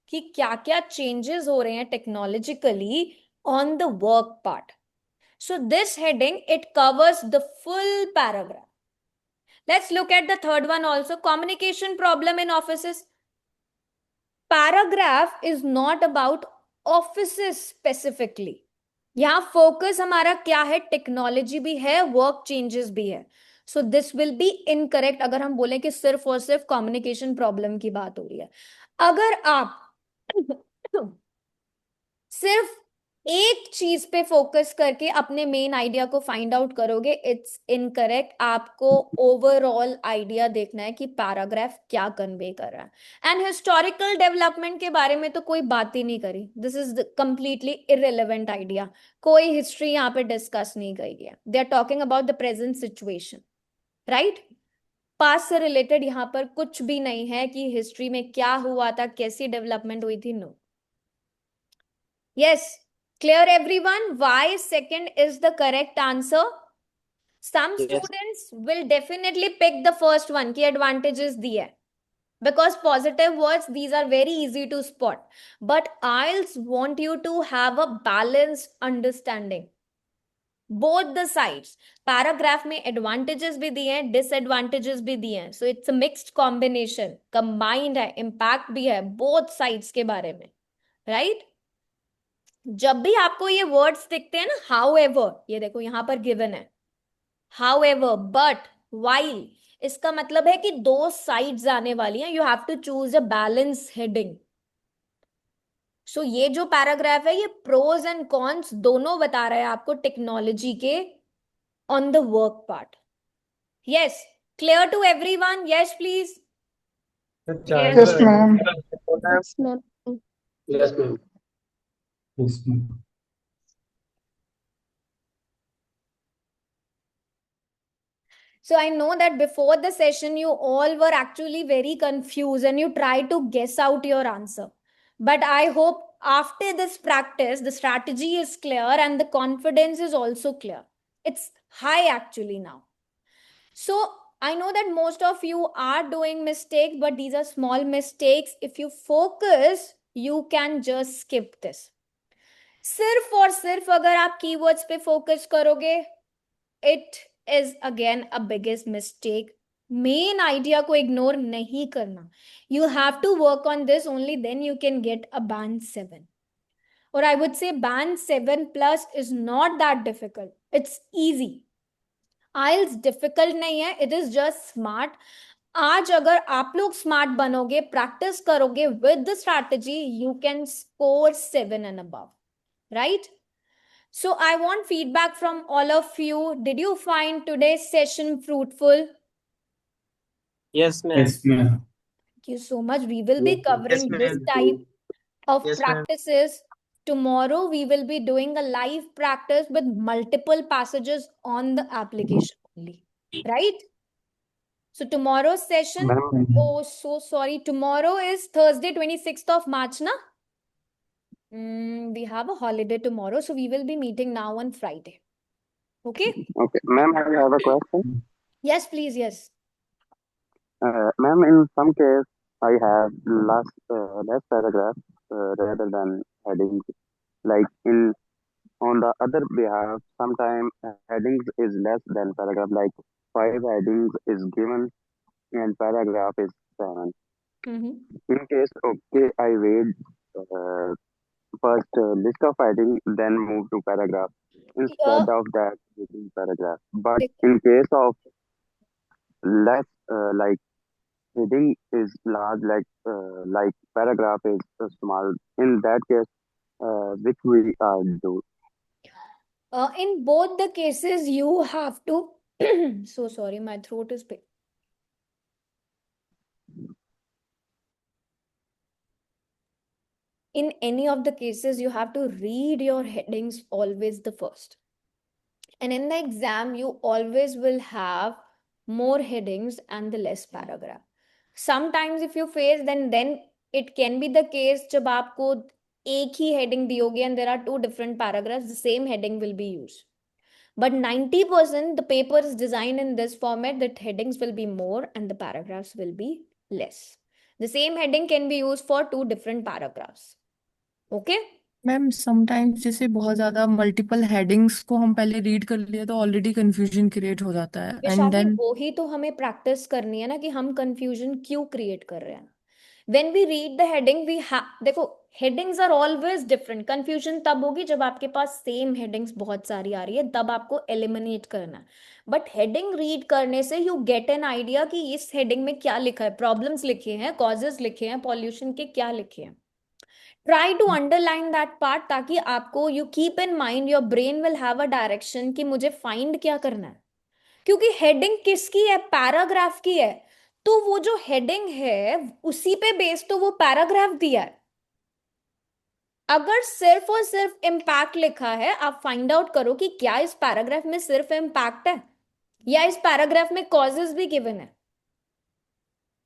कि क्या क्या changes हो रहे हैं technologically on the work part. So this heading, it covers the full paragraph. Let's look at the third one also. Communication problem in offices. Paragraph is not about offices specifically. यहाँ focus हमारा क्या है? Technology भी है, work changes भी है. So this will be incorrect अगर हम बोलें कि सिर्फ और सिर्फ communication problem की बात हो रही है. अगर आप सिर्फ एक चीज पे फोकस करके अपने मेन आइडिया को फाइंड आउट करोगे, इट्स इनकरेक्ट. आपको ओवरऑल आइडिया देखना है कि पैराग्राफ क्या कन्वे कर रहा है. एंड हिस्टोरिकल डेवलपमेंट के बारे में तो कोई बात ही नहीं करी. This is completely irrelevant idea. कोई हिस्ट्री यहाँ पे डिस्कस नहीं करी है. They are talking about the present situation, right? Past से रिलेटेड यहाँ पर कुछ भी नहीं है कि हिस्ट्री में क्या हुआ था, कैसी डेवलपमेंट हुई थी. No. Yes, clear everyone? Why second is the correct answer? Some Yes. students will definitely pick the first one कि advantages दिए है. Because positive words, these are very easy to spot. But IELTS want you to have a balanced understanding. Both the sides. Paragraph में advantages भी दिए हैं, disadvantages भी दिए हैं. So it's a mixed combination. Combined है, impact भी है, both sides के बारे में. Right? जब भी आपको ये वर्ड्स दिखते हैं ना, however, ये देखो यहां पर गिवन है, however, but, while, इसका मतलब है कि दो साइड्स आने वाली हैं. You have to choose a balance heading. So ये जो पैराग्राफ है ये प्रोज एंड कॉन्स दोनों बता रहा है आपको टेक्नोलॉजी के on the work part. Yes, clear to everyone? Yes please. Yes, ma'am. Yes, ma'am. Yes, ma'am. Yes, ma'am. So I know that before the session, you all were actually very confused and you tried to guess out your answer. But I hope after this practice, the strategy is clear and the confidence is also clear. It's high actually now. So I know that most of you are doing mistakes, but these are small mistakes. If you focus, you can just skip this. सिर्फ और सिर्फ अगर आप keywords पे focus करोगे, it is again a biggest mistake. Main idea को ignore नहीं करना. You have to work on this, only then you can get a band 7. Or I would say band 7 plus is not that difficult. It's easy. IELTS difficult नहीं है, it is just smart. आज अगर आप लोग smart बनोगे, practice करोगे with the strategy, you can score 7 and above. Right? So I want feedback from all of you. Did you find today's session fruitful? Yes, ma'am. Yes, ma'am. Thank you so much. We will be Yes, covering this ma'am. type of Yes, ma'am. practices. Tomorrow we will be doing a live practice with multiple passages on the application only. Right? So tomorrow's session, Ma'am, oh so sorry, tomorrow is Thursday 26th of March, na? We have a holiday tomorrow, so we will be meeting now on Friday. Okay? okay. Ma'am, I have a question. Yes, please, yes. Ma'am, in some case, I have less paragraph rather than headings. Like on the other behalf, sometimes headings is less than paragraph. Like 5 headings is given and paragraph is 7. In case, okay, I read first list of heading, then move to paragraph instead of that reading paragraph. But in case of less, like heading is large, like paragraph is small. In that case, which we do. In both the cases, you have to. So sorry, my throat is big. In any of the cases, you have to read your headings always the first. And in the exam, you always will have more headings and the less paragraph. Sometimes if you face, then it can be the case जब आपको एक ही heading दियोगे and there are 2 different paragraphs, the same heading will be used. But 90% the paper is designed in this format that headings will be more and the paragraphs will be less. The same heading can be used for 2 different paragraphs. Okay? Ma'am sometimes जैसे बहुत ज्यादा multiple headings को हम पहले read कर लिए तो already confusion create हो जाता है एंड शादी देन वो ही तो हमें प्रैक्टिस करनी है ना कि हम कंफ्यूजन क्यों क्रिएट कर रहे हैं. When we read the heading, देखो headings are always different. Confusion तब होगी जब आपके पास same headings बहुत सारी आ रही है, तब आपको eliminate करना है. But heading read करने से you get an idea कि इस heading में क्या लिखा है, problems लिखे हैं, causes लिखे हैं, pollution के क्या लिखे हैं. Try to underline that part ताकि आपको you keep in mind, your brain will have a direction कि मुझे find क्या करना है. क्योंकि हेडिंग किसकी है? पैराग्राफ की है. तो वो जो हेडिंग है उसी पे बेस तो वो पैराग्राफ दिया है. अगर सिर्फ और सिर्फ इम्पैक्ट लिखा है, आप फाइंड आउट करो कि क्या इस पैराग्राफ में सिर्फ इम्पैक्ट है या इस पैराग्राफ में कॉजेस भी गिवन है.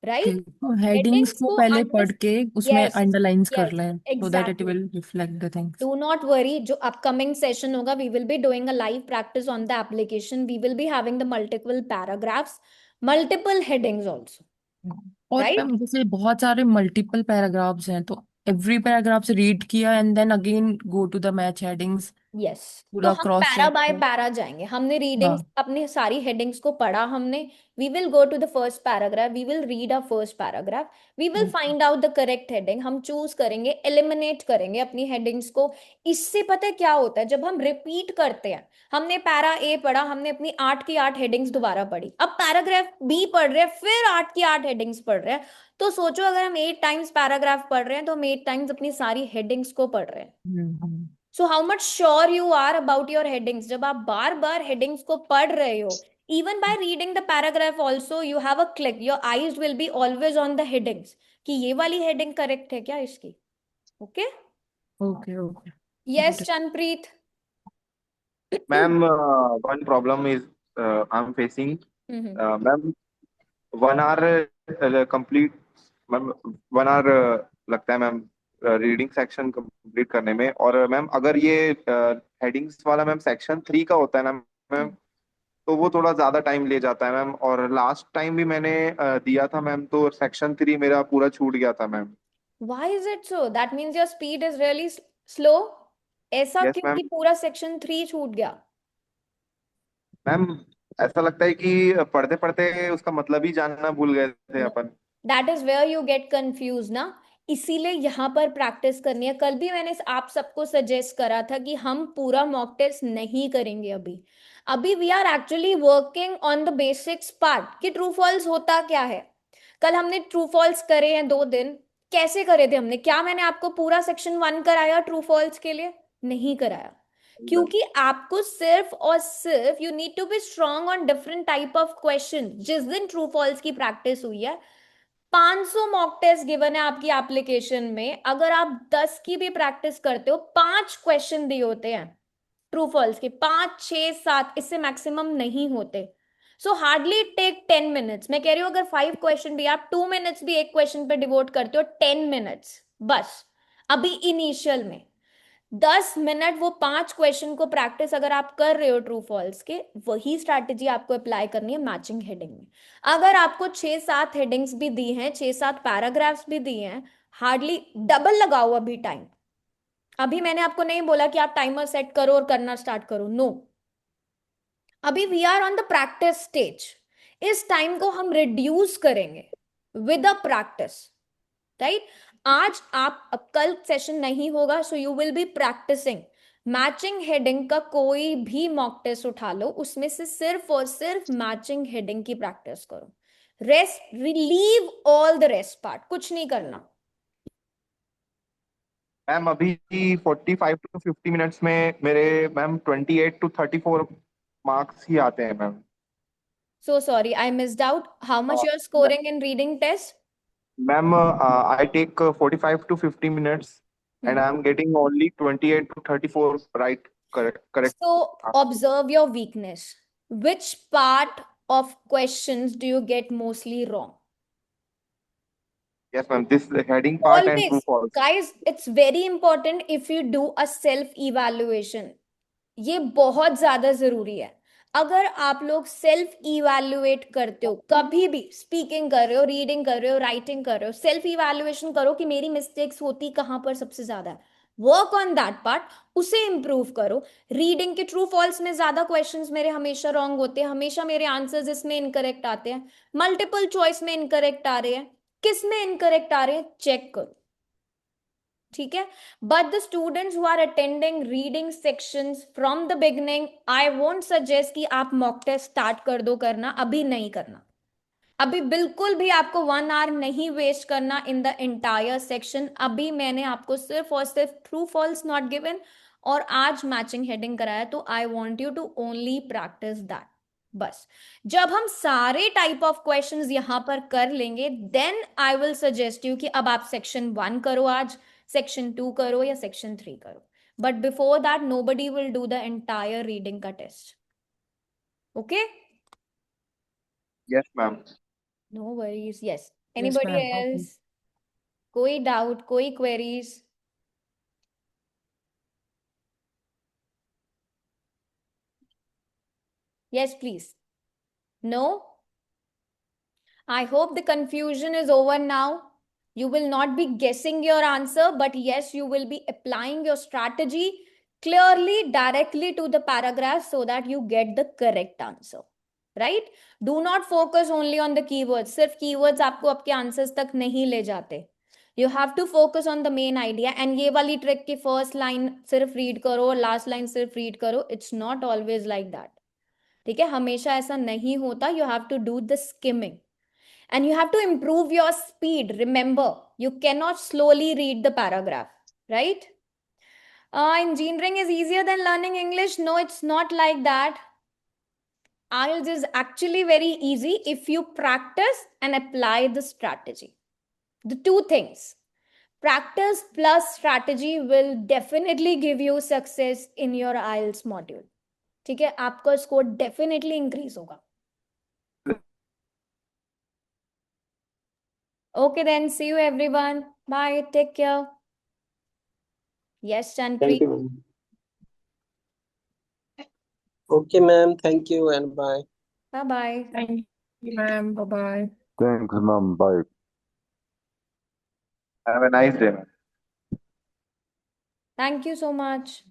राइट? तो हेडिंग्स हेडिंग्स को को पहले पढ़ के उसमें यस अंडरलाइंस कर यस लें so that it exactly. will reflect the things. Do not worry, जो upcoming session होगा, we will be doing a live practice on the application. We will be having the multiple paragraphs, multiple headings also, और right? Ma'am जैसे बहुत सारे multiple paragraphs हैं तो every paragraph से read किया and then again go to the match headings yes. तो पूरा हम क्रॉस पैरा चेक बाय कर। पैरा जाएंगे. हमने रीडिंग्स हाँ अपनी सारी हेडिंग्स को पढ़ा हमने. We will go to the first paragraph, we will read a first paragraph, we will find out the correct heading. हम चूज करेंगे, एलिमिनेट करेंगे अपनी हेडिंग्स को. इससे पता है क्या होता है, जब हम रिपीट करते हैं, हमने पैरा ए पढ़ा, हमने अपनी 8 की 8 हेडिंग्स दोबारा पढ़ी, अब पैराग्राफ बी पढ़ रहे हैं, फिर 8 की 8 हेडिंग्स पढ़ रहे हैं. तो सोचो अगर हम 8 टाइम्स पैराग्राफ पढ़ रहे हैं तो हम 8 टाइम्स अपनी सारी हेडिंग्स को पढ़ रहे हैं. So how much sure you are about your headings? जब आप बार बार headings को पढ़ रहे हो, even by reading the paragraph also you have a click. Your eyes will be always on the headings. कि ये वाली heading correct है क्या इसकी? Okay? Okay okay Yes, Chanpreet. Ma'am, one problem is I'm facing. Ma'am, 1 hour complete. Ma'am 1 hour लगता है ma'am reading section complete करने में. और मैम अगर ये हेडिंग्स वाला मैम सेक्शन 3 का होता है ना मैम, तो वो थोड़ा ज्यादा टाइम ले जाता है मैम. और लास्ट टाइम भी मैंने दिया था मैम, तो सेक्शन 3 मेरा पूरा छूट गया था ma'am. Why is it so? That means your speed is really slow. ऐसा यस क्यों मैम. कि पूरा सेक्शन 3 छूट गया? मैम ऐसा लगता है कि पढ़ते पढ़ते उसका मतलब ही जानना भूल गए थे अपन. That is where you get confuse ना. इसीलिए यहाँ पर प्रैक्टिस करनी है. कल भी मैंने आप सबको सजेस्ट करा था कि हम पूरा मॉक टेस्ट नहीं करेंगे अभी. अभी we are actually working on the basics part कि ट्रू फॉल्स होता क्या है. कल हमने ट्रू फॉल्स करे हैं 2 दिन. कैसे करे थे हमने? क्या मैंने आपको पूरा सेक्शन 1 कराया ट्रू फॉल्स के लिए? नहीं कराया. क्योंकि आपको सिर्फ और सिर्फ you need to be strong on different type of question. जिस दिन ट्रू फॉल्स की प्रैक्टिस हुई है, 500 मॉक टेस्ट गिवन है आपकी एप्लीकेशन में. अगर आप 10 की भी प्रैक्टिस करते हो, 5 क्वेश्चन दिए होते हैं ट्रू फॉल्स के, 5 6 7, इससे मैक्सिमम नहीं होते. So hardly take 10 minutes. मैं कह रही हूँ अगर 5 क्वेश्चन भी, आप 2 मिनट्स भी एक क्वेश्चन पे डिवोट करते हो, 10 मिनट्स बस. अभी इनिशियल में 10 मिनट वो 5 क्वेश्चन को प्रैक्टिस अगर आप कर रहे हो ट्रू फॉल्स के, वही स्ट्रैटेजी आपको अप्लाई करनी है मैचिंग हेडिंग में. अगर आपको 6-7 हेडिंग्स भी दी हैं, 6-7 पैराग्राफ्स भी दिए हैं, हार्डली डबल लगाओ अभी टाइम. अभी मैंने आपको नहीं बोला कि आप टाइमर सेट करो और करना स्टार्ट करो, नो. अभी we are on the practice stage. इस टाइम को हम रिड्यूस करेंगे विद अ प्रैक्टिस, राइट? आज आप, अब कल सेशन नहीं होगा, so you will be practising matching heading का. कोई भी मॉक टेस्ट उठा लो, उसमें से सिर्फ और सिर्फ मैचिंग हेडिंग की प्रैक्टिस करो. Rest, relieve all the rest part, कुछ नहीं करना. मैम अभी 45 to 50 मिनट्स में मेरे मैम 28 to 34 मार्क्स ही आते हैं ma'am. So sorry, I missed out. How much you are scoring in reading test? Ma'am, I take 45 to 50 minutes and I'm getting only 28 to 34 right. Correct. So observe your weakness. Which part of questions do you get mostly wrong? Yes, ma'am. This heading part and true Always, false. guys, it's very important if you do a self-evaluation. ये बहुत ज्यादा जरूरी है. अगर आप लोग self evaluate करते हो, कभी भी स्पीकिंग कर रहे हो, रीडिंग कर रहे हो, राइटिंग कर रहे हो, सेल्फ इवैल्यूएशन करो कि मेरी मिस्टेक्स होती कहां पर सबसे ज्यादा है. वर्क ऑन दैट पार्ट, उसे इंप्रूव करो. रीडिंग के ट्रू फॉल्स में ज्यादा क्वेश्चंस मेरे हमेशा रॉन्ग होते हैं, हमेशा मेरे आंसर्स इसमें इनकरेक्ट आते हैं, मल्टीपल चॉइस में इनकरेक्ट आ रहे हैं. किस में इनकरेक्ट आ रहे हैं चेक करो, ठीक है? But the students who are attending reading sections from the beginning, I won't suggest कि आप मॉक टेस्ट स्टार्ट कर दो करना. अभी नहीं करना. अभी बिल्कुल भी आपको 1 hour नहीं वेस्ट करना इन द एंटायर सेक्शन. अभी मैंने आपको सिर्फ और सिर्फ ट्रू फॉल्स नॉट गिवन और आज मैचिंग हेडिंग कराया, तो I want you to only practise that. बस जब हम सारे टाइप ऑफ क्वेश्चंस यहां पर कर लेंगे, then I will suggest you कि अब आप सेक्शन 1 करो आज, सेक्शन 2 करो या सेक्शन 3 करो. But before that nobody will do the entire reading का test. Okay? Yes, ma'am. No worries. Yes. Anybody ma'am. Okay. else? कोई doubt, कोई queries? Yes, please. No? I hope the confusion is over now. You will not be guessing your answer, but yes, you will be applying your strategy clearly, directly to the paragraph so that you get the correct answer. Right? Do not focus only on the keywords. सिर्फ keywords आपको आपके answers तक नहीं ले जाते. You have to focus on the main idea. And ये वाली trick की first line सिर्फ read करो, last line सिर्फ read करो. It's not always like that. ठीक है, हमेशा ऐसा नहीं होता. You have to do the skimming. And you have to improve your speed. Remember, you cannot slowly read the paragraph, right? Engineering is easier than learning English. No, it's not like that. IELTS is actually very easy if you practice and apply the strategy. The two things, practice plus strategy, will definitely give you success in your IELTS module. ठीक है, आपका score definitely increase होगा. Okay, then see you everyone. Bye. Take care. Yes, Thank Chanpreet. you, ma'am. Okay, ma'am. Thank you and bye. Bye bye. Thank you, ma'am. Bye-bye. Thanks, ma'am. Bye. Have a nice day, ma'am. Thank you so much.